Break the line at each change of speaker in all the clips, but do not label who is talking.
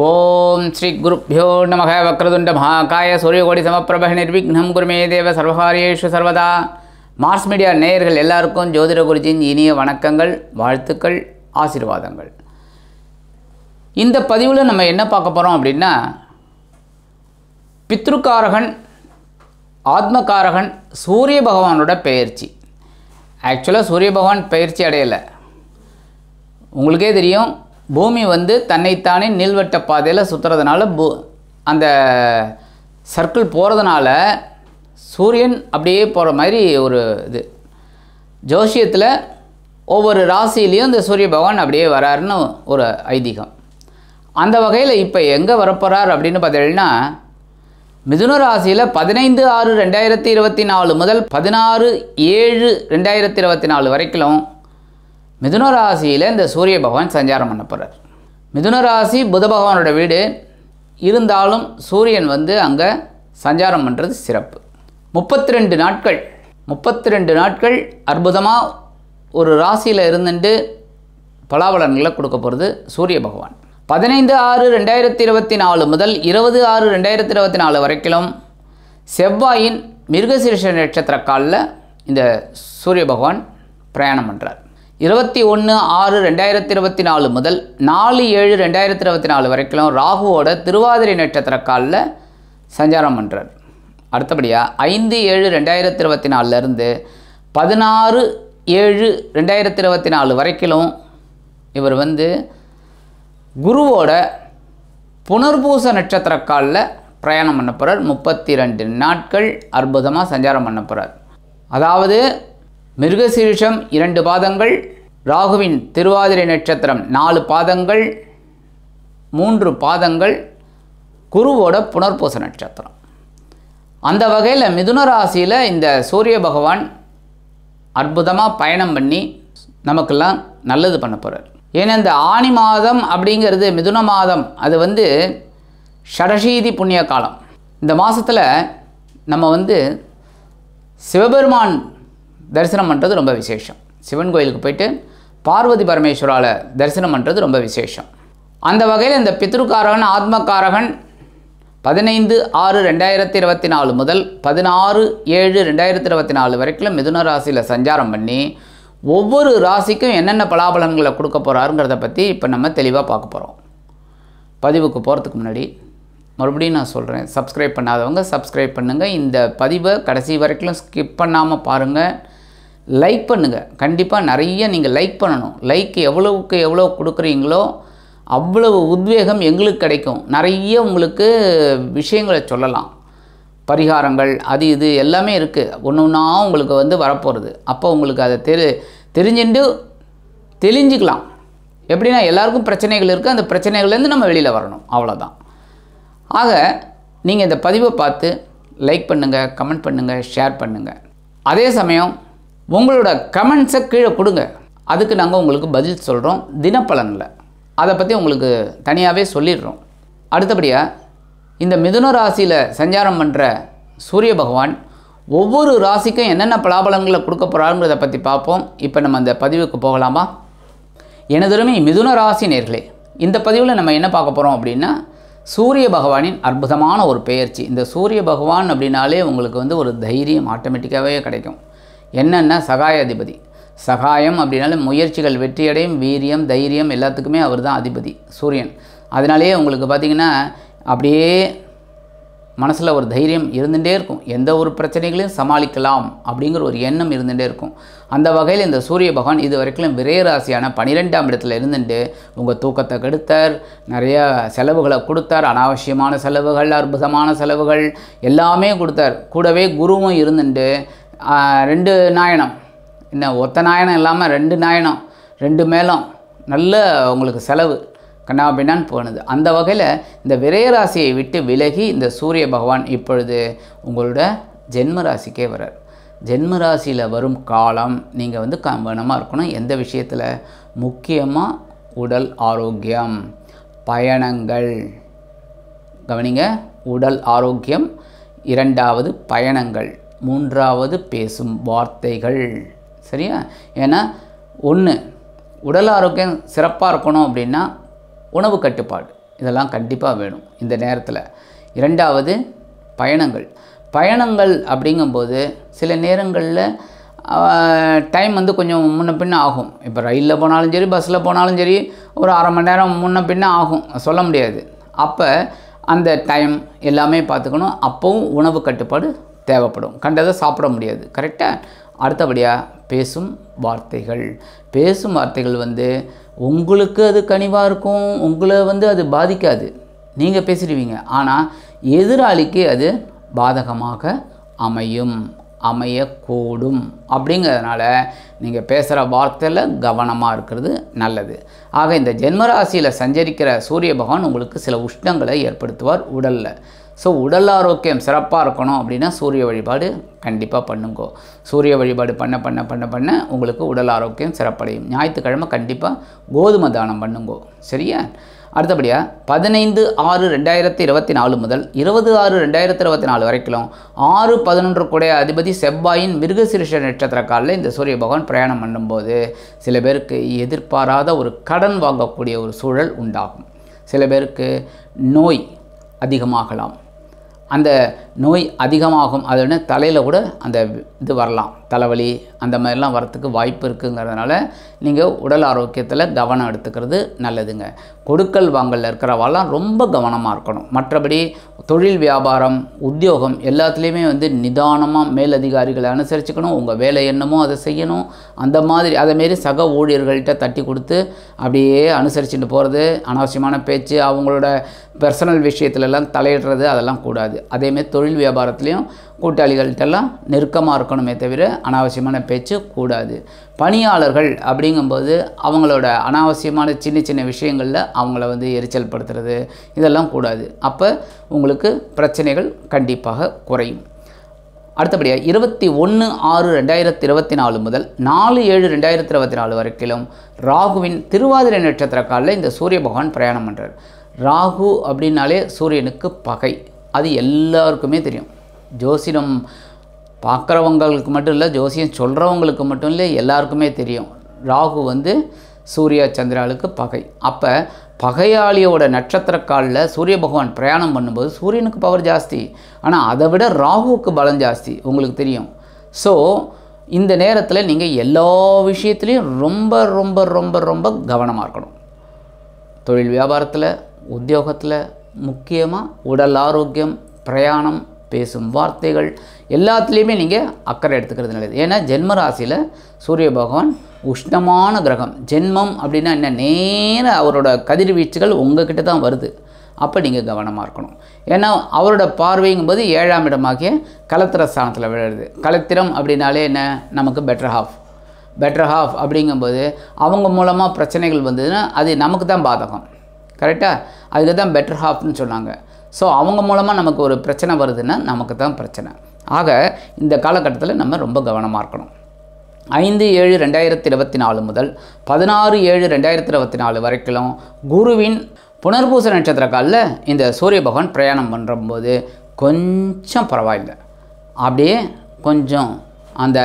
ஓம் ஸ்ரீ குருப்யோ நமக. வக்ரதுண்ட மகாகாய சூரியகோடி சமப்பிரப நிர்விக்னம் குருமே தேவ சர்வகாரியேஷு சர்வதா. மார்ஸ் மீடியா நேயர்கள் எல்லாருக்கும் ஜோதிட குருஜியின் இனிய வணக்கங்கள், வாழ்த்துக்கள், ஆசீர்வாதங்கள். இந்த பதிவில் நம்ம என்ன பார்க்க போகிறோம் அப்படின்னா, பித்ருக்காரகன் ஆத்மகாரகன் சூரிய பகவானோட பெயர்ச்சி. ஆக்சுவலாக சூரிய பகவான் பெயர்ச்சி அடையலை. உங்களுக்கே தெரியும், பூமி தன்னைத்தானே நீள்வட்ட பாதையில் சுற்றுறதுனால அந்த சர்க்கிள் போகிறதுனால சூரியன் அப்படியே போகிற மாதிரி ஒரு இது. ஜோசியத்தில் ஒவ்வொரு ராசியிலையும் இந்த சூரிய பகவான் அப்படியே வராருன்னு ஒரு ஐதீகம். அந்த வகையில் இப்போ எங்கே வரப்போகிறார் அப்படின்னு பார்த்தீங்கன்னா, மிதுன ராசியில் 15/6/2024 முதல் 16/7/2024 வரைக்கும் மிதுன ராசியில் இந்த சூரிய பகவான் சஞ்சாரம் பண்ண போகிறார். மிதுன ராசி புத பகவானோட வீடு இருந்தாலும் சூரியன் அங்கே சஞ்சாரம் பண்ணுறது சிறப்பு. 32 நாட்கள் அற்புதமாக ஒரு ராசியில் இருந்துட்டு பலாபலன்களை கொடுக்க போகிறது சூரிய பகவான். 15/6/2024 முதல் 20/6/2024 வரைக்கும் செவ்வாயின் மிருகசீரிஷ நட்சத்திர காலில் இந்த சூரிய பகவான் பிரயாணம் பண்ணுறார். 21/6/2024 முதல் 4/7/2024 வரைக்கும் ராகுவோட திருவாதிரை நட்சத்திர காலில் சஞ்சாரம் பண்ணுறார். அடுத்தபடியாக 5/7/2024 16/7/2024 வரைக்கும் இவர் குருவோட புனர்பூச நட்சத்திர காலில் பிரயாணம் பண்ண போகிறார். 32 நாட்கள் அற்புதமாக சஞ்சாரம் பண்ண போகிறார். அதாவது மிருகசீரிஷம் 2 பாதங்கள், ராகுவின் திருவாதிரை நட்சத்திரம் 4 பாதங்கள், 3 பாதங்கள், குருவோட புனர்பூச நட்சத்திரம். அந்த வகையில் மிதுன ராசியில் இந்த சூரிய பகவான் அற்புதமாக பயணம் பண்ணி நமக்கெல்லாம் நல்லது பண்ண போகிறார். ஏன்னா இந்த ஆனி மாதம் அப்படிங்கிறது மிதுன மாதம், அது ஷடசீதி புண்ணிய காலம். இந்த மாதத்தில் நம்ம சிவபெருமான் தரிசனம் பண்ணுறது ரொம்ப விசேஷம். சிவன் கோயிலுக்கு போயிட்டு பார்வதி பரமேஸ்வரால் தரிசனம் பண்ணுறது ரொம்ப விசேஷம். அந்த வகையில் இந்த பித்ருக்காரகன் ஆத்மகாரகன் 15/6/2024 முதல் 16/7/2024 வரைக்கும் மிதுன ராசியில் சஞ்சாரம் பண்ணி ஒவ்வொரு ராசிக்கும் என்னென்ன பலாபலன்களை கொடுக்க போகிறாருங்கிறத பற்றி இப்போ நம்ம தெளிவாக பார்க்க போகிறோம். பதிவுக்கு போகிறதுக்கு முன்னாடி மறுபடியும் நான் சொல்கிறேன், சப்ஸ்கிரைப் பண்ணாதவங்க சப்ஸ்கிரைப் பண்ணுங்கள். இந்த பதிவை கடைசி வரைக்கும் ஸ்கிப் பண்ணாமல் பாருங்கள். லைக் பண்ணுங்கள். கண்டிப்பாக நிறைய நீங்கள் லைக் பண்ணணும். லைக் எவ்வளவுக்கு எவ்வளோ கொடுக்குறீங்களோ அவ்வளவு உத்வேகம் எங்களுக்கு கிடைக்கும். நிறைய உங்களுக்கு விஷயங்களை சொல்லலாம், பரிகாரங்கள் அது இது எல்லாமே இருக்குது. ஒன்று ஒன்றா உங்களுக்கு வரப்போகிறது. அப்போ உங்களுக்கு அதை தெரிஞ்சுக்கலாம். எப்படின்னா எல்லாருக்கும் பிரச்சனைகள் இருக்குது, அந்த பிரச்சனைகள்லேருந்து நம்ம வெளியில் வரணும், அவ்வளோதான். ஆக நீங்கள் இந்த பதிவை பார்த்து லைக் பண்ணுங்கள், கமெண்ட் பண்ணுங்கள், ஷேர் பண்ணுங்கள். அதே சமயம் உங்களோட கமெண்ட்ஸை கீழே கொடுங்க. அதுக்கு நாங்கள் உங்களுக்கு பதில் சொல்கிறோம் தினப்பலனில். அதை பற்றி உங்களுக்கு தனியாகவே சொல்லிடுறோம். அடுத்தபடியாக இந்த மிதுன ராசியில் சஞ்சாரம் பண்ணுற சூரிய பகவான் ஒவ்வொரு ராசிக்கும் என்னென்ன பலாபலன்களை கொடுக்க போகிறாருங்கிறத பற்றி பார்ப்போம். இப்போ நம்ம அந்த பதிவுக்கு போகலாமா? எனதருமை மிதுன ராசி நேயர்களே, இந்த பதிவில் நம்ம என்ன பார்க்க போகிறோம் அப்படின்னா, சூரிய பகவானின் அற்புதமான ஒரு பெயர்ச்சி. இந்த சூரிய பகவான் அப்படின்னாலே உங்களுக்கு ஒரு தைரியம் ஆட்டோமேட்டிக்காகவே கிடைக்கும். என்னென்னா சகாயாதிபதி. சகாயம் அப்படின்னாலே முயற்சிகள் வெற்றியடையும், வீரியம், தைரியம் எல்லாத்துக்குமே அவர் தான் அதிபதி சூரியன். அதனாலேயே உங்களுக்கு பார்த்திங்கன்னா அப்படியே மனசில் ஒரு தைரியம் இருந்துகிட்டே இருக்கும். எந்த ஒரு பிரச்சனைகளையும் சமாளிக்கலாம் அப்படிங்கிற ஒரு எண்ணம் இருந்துகிட்டே இருக்கும். அந்த வகையில் இந்த சூரிய பகவான் இது வரைக்கும் விரயராசியான 12ஆம் இடத்துல இருந்துட்டு உங்கள் தூக்கத்தை கெடுத்தார், நிறைய செலவுகளை கொடுத்தார், அனாவசியமான செலவுகள், அற்புதமான செலவுகள் எல்லாமே கொடுத்தார். கூடவே குருவும் இருந்துட்டு 2 நாயனம், இன்னும் ஒத்த நாயனம் இல்லாமல் 2 நாயனம், 2 மேலம், நல்ல உங்களுக்கு செலவு கண்ணா பின்னான்னு போனது. அந்த வகையில் இந்த விரயராசியை விட்டு விலகி இந்த சூரிய பகவான் இப்பொழுது உங்களோட ஜென்ம ராசிக்கே வரார். ஜென்ம ராசியில் வரும் காலம் நீங்கள் கவனமாக இருக்கணும். எந்த விஷயத்தில்? முக்கியமாக உடல் ஆரோக்கியம், பயணங்கள். கவனிங்க, உடல் ஆரோக்கியம், 2வது பயணங்கள், 3வது பேசும் வார்த்தைகள். சரியா? ஏன்னா ஒன்று, உடல் ஆரோக்கியம் சிறப்பாக இருக்கணும் அப்படின்னா உணவு கட்டுப்பாடு, இதெல்லாம் கண்டிப்பாக வேணும் இந்த நேரத்தில். இரண்டாவது பயணங்கள் அப்படிங்கும்போது சில நேரங்களில் டைம் வந்து கொஞ்சம் முன்ன பின்ன ஆகும். இப்போ ரயிலில் போனாலும் சரி, பஸ்ஸில் போனாலும் சரி, ஒரு அரை மணி நேரம் முன்ன பின்ன ஆகும், சொல்ல முடியாது. அப்போ அந்த டைம் எல்லாமே பார்த்துக்கணும். அப்போவும் உணவு கட்டுப்பாடு தேவைப்படும், கண்டதை சாப்பிட முடியாது. கரெக்டாக? அடுத்தபடியாக பேசும் வார்த்தைகள் வந்து உங்களுக்கு அது கனிவாக இருக்கும், உங்களை வந்து அது பாதிக்காது, நீங்கள் பேசிடுவீங்க. ஆனால் எதிராளிக்கு அது பாதகமாக அமையக்கூடும். அப்படிங்கிறதுனால நீங்கள் பேசுகிற வார்த்தையில் கவனமாக இருக்கிறது நல்லது. ஆக இந்த ஜென்மராசியில் சஞ்சரிக்கிற சூரிய பகவான் உங்களுக்கு சில உஷ்ணங்களை ஏற்படுத்துவார் உடலில். ஸோ உடல் ஆரோக்கியம் சிறப்பாக இருக்கணும் அப்படின்னா சூரிய வழிபாடு கண்டிப்பாக பண்ணுங்கோ. சூரிய வழிபாடு பண்ண உங்களுக்கு உடல் ஆரோக்கியம் சிறப்படையும். ஞாயிற்றுக்கிழமை கண்டிப்பாக கோதுமை தானம் பண்ணுங்கோ. சரியா? அடுத்தபடியாக 15/6/2024 முதல் 20/6/2024 வரைக்கும் 6-11 கூடைய அதிபதி செவ்வாயின் மிருகசீரிஷ நட்சத்திர காலில் இந்த சூரிய பகவான் பிரயாணம் பண்ணும்போது சில பேருக்கு எதிர்பாராத ஒரு கடன் வாங்கக்கூடிய ஒரு சூழல் உண்டாகும். சில பேருக்கு நோய் அதிகமாகலாம். அந்த நோய் அதிகமாகும், அதுன்னு தலையில் கூட அந்த இது வரலாம், தலைவலி அந்த மாதிரிலாம் வரத்துக்கு வாய்ப்பு இருக்குங்கிறதுனால நீங்கள் உடல் ஆரோக்கியத்தில் கவனம் எடுத்துக்கிறது நல்லதுங்க. கொடுக்கல் வாங்கலில் இருக்கிறவாலாம் ரொம்ப கவனமாக இருக்கணும். மற்றபடி தொழில், வியாபாரம், உத்தியோகம் எல்லாத்துலேயுமே வந்து நிதானமாக மேலதிகாரிகளை அனுசரிச்சுக்கணும். உங்கள் வேலை என்னமோ அதை செய்யணும். அந்த மாதிரி அதேமாரி சக ஊழியர்கள்ட்ட தட்டி கொடுத்து அப்படியே அனுசரிச்சுட்டு போகிறது, அனாவசியமான பேச்சு, அவங்களோட பர்சனல் விஷயத்துலலாம் தலையிடுறது அதெல்லாம் கூடாது. அதேமாரி தொழில் வியாபாரத்துலேயும் கூட்டாளிகள்கிட்டலாம் நெருக்கமாக இருக்கணுமே தவிர அனாவசியமான பேச்சு கூடாது. பணியாளர்கள் அப்படிங்கும்போது அவங்களோட அனாவசியமான சின்ன விஷயங்களில் அவங்கள வந்து எரிச்சல் படுத்துறது இதெல்லாம் கூடாது. அப்போ உங்களுக்கு பிரச்சனைகள் கண்டிப்பாக குறையும். அடுத்தபடியாக 21/6/2024 முதல் 4/7/2024 வரைக்கும் ராகுவின் திருவாதிரை நட்சத்திர காலில் இந்த சூரிய பகவான் பிரயாணம் பண்ணுறார். ராகு அப்படின்னாலே சூரியனுக்கு பகை, அது எல்லாருக்குமே தெரியும். ஜோசியம் பார்க்குறவங்களுக்கு மட்டும் இல்லை, ஜோசியம் சொல்கிறவங்களுக்கு மட்டும் இல்லை, எல்லாருக்குமே தெரியும். ராகு வந்து சூரிய சந்திராளுக்கு பகை. அப்போ பகையாளியோட நட்சத்திர காலில் சூரிய பகவான் பிரயாணம் பண்ணும்போது சூரியனுக்கு பவர் ஜாஸ்தி, ஆனால் அதை விட ராகுவுக்கு பலம் ஜாஸ்தி, உங்களுக்கு தெரியும். ஸோ இந்த நேரத்தில் நீங்கள் எல்லா விஷயத்துலேயும் ரொம்ப ரொம்ப ரொம்ப ரொம்ப கவனமாக இருக்கணும். தொழில் வியாபாரத்தில், உத்தியோகத்தில், முக்கியமாக உடல் ஆரோக்கியம், பிரயாணம், பேசும் வார்த்தைகள் எல்லாத்துலேயுமே நீங்கள் அக்கறை எடுத்துக்கிறது நல்லது. ஏன்னா ஜென்ம ராசியில் சூரிய பகவான் உஷ்ணமான கிரகம். ஜென்மம் அப்படின்னா என்ன, நேர அவரோட கதிர்வீச்சுகள் உங்ககிட்ட தான் வருது. அப்போ நீங்கள் கவனமாக இருக்கணும். ஏன்னா அவரோட பார்வைங்கும்போது 7ஆம் இடமாகிய கலத்திர ஸ்தானத்தில் விழுது. கலத்திரம் அப்படின்னாலே என்ன, நமக்கு பெட்டர் ஹாஃப் அப்படிங்கும்போது அவங்க மூலமாக பிரச்சனைகள் வந்ததுன்னா அது நமக்கு தான் பாதகம். கரெக்டாக? அதுக்கு தான் பெட்டர் ஹாஃப்னு சொன்னாங்க. ஸோ அவங்க மூலமாக நமக்கு ஒரு பிரச்சனை வருதுன்னா நமக்கு தான் பிரச்சனை. ஆக இந்த காலகட்டத்தில் நம்ம ரொம்ப கவனமாக இருக்கணும். 5/7/2024 முதல் 16/7/2024 வரைக்கும் குருவின் புனர்பூச நட்சத்திர காலில் இந்த சூரிய பகவான் பிரயாணம் பண்ணும்போது கொஞ்சம் பரவாயில்லை, அப்படியே கொஞ்சம் அந்த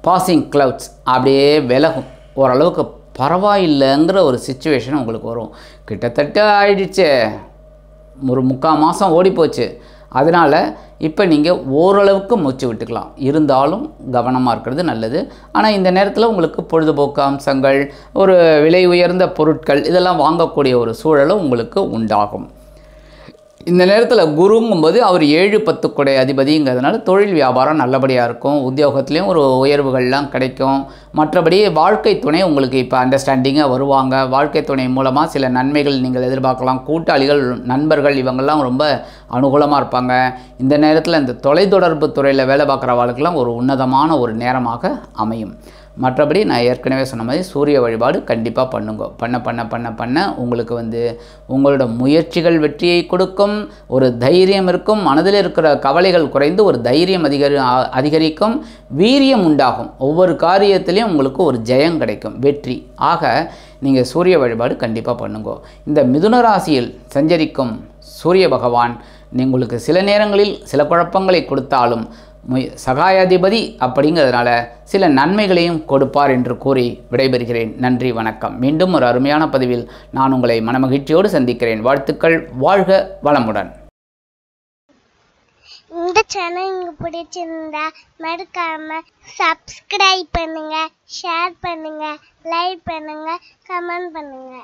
பாசிங் க்ளவுட்ஸ் அப்படியே விலகும், ஓரளவுக்கு பரவாயில்லைங்கிற ஒரு சிச்சுவேஷன் உங்களுக்கு வரும். கிட்டத்தட்ட ஆயிடுச்சு, ஒரு 3/4 மாதம் ஓடிப்போச்சு. அதனால் இப்போ நீங்கள் ஓரளவுக்கு மூச்சு விட்டுக்கலாம். இருந்தாலும் கவனமாக இருக்கிறது நல்லது. ஆனால் இந்த நேரத்தில் உங்களுக்கு பொழுதுபோக்கு அம்சங்கள், ஒரு விலை உயர்ந்த பொருட்கள் இதெல்லாம் வாங்கக்கூடிய ஒரு சூழலும் உங்களுக்கு உண்டாகும். இந்த நேரத்தில் குருங்கும்போது அவர் 7-10 கூடை அதிபதிங்கிறதுனால தொழில் வியாபாரம் நல்லபடியாக இருக்கும். உத்தியோகத்துலேயும் ஒரு உயர்வுகள்லாம் கிடைக்கும். மற்றபடி வாழ்க்கை துணை உங்களுக்கு இப்போ அண்டர்ஸ்டாண்டிங்காக வருவாங்க. வாழ்க்கை துணை மூலமாக சில நன்மைகள் நீங்கள் எதிர்பார்க்கலாம். கூட்டாளிகள், நண்பர்கள் இவங்கெல்லாம் ரொம்ப அனுகூலமாக இருப்பாங்க. இந்த நேரத்தில் இந்த தொலைத்தொடர்பு துறையில் வேலை பார்க்குறவர்களுக்கெல்லாம் ஒரு உன்னதமான ஒரு நேரமாக அமையும். மற்றபடி நான் ஏற்கனவே சொன்ன மாதிரி சூரிய வழிபாடு கண்டிப்பாக பண்ணுங்க. பண்ண உங்களுக்கு வந்து உங்களோட முயற்சிகள் வெற்றியை கொடுக்கும். ஒரு தைரியம் இருக்கும். மனதில் இருக்கிற கவலைகள் குறைந்து ஒரு தைரியம் அதிகரிக்கும். வீரியம் உண்டாகும். ஒவ்வொரு காரியத்திலையும் உங்களுக்கு ஒரு ஜெயம் கிடைக்கும், வெற்றி. ஆக நீங்கள் சூரிய வழிபாடு கண்டிப்பாக பண்ணுங்க. இந்த மிதுன ராசியில் சஞ்சரிக்கும் சூரிய பகவான் உங்களுக்கு சில நேரங்களில் சில குழப்பங்களை கொடுத்தாலும் சகாயாதிபதி அப்படிங்கிறதுனால சில நன்மைகளையும் கொடுப்பார் என்று கூறி விடைபெறுகிறேன். நன்றி, வணக்கம். மீண்டும் ஒரு அருமையான பதிவில் நான் உங்களை மனமகிழ்ச்சியோடு சந்திக்கிறேன். வாழ்த்துக்கள். வாழ்க வளமுடன்.
இந்த சேனல் உங்களுக்கு பிடிச்சிருந்தா மறக்காம சப்ஸ்கிரைப் பண்ணுங்க, ஷேர் பண்ணுங்க, லைக் பண்ணுங்க, கமெண்ட் பண்ணுங்க.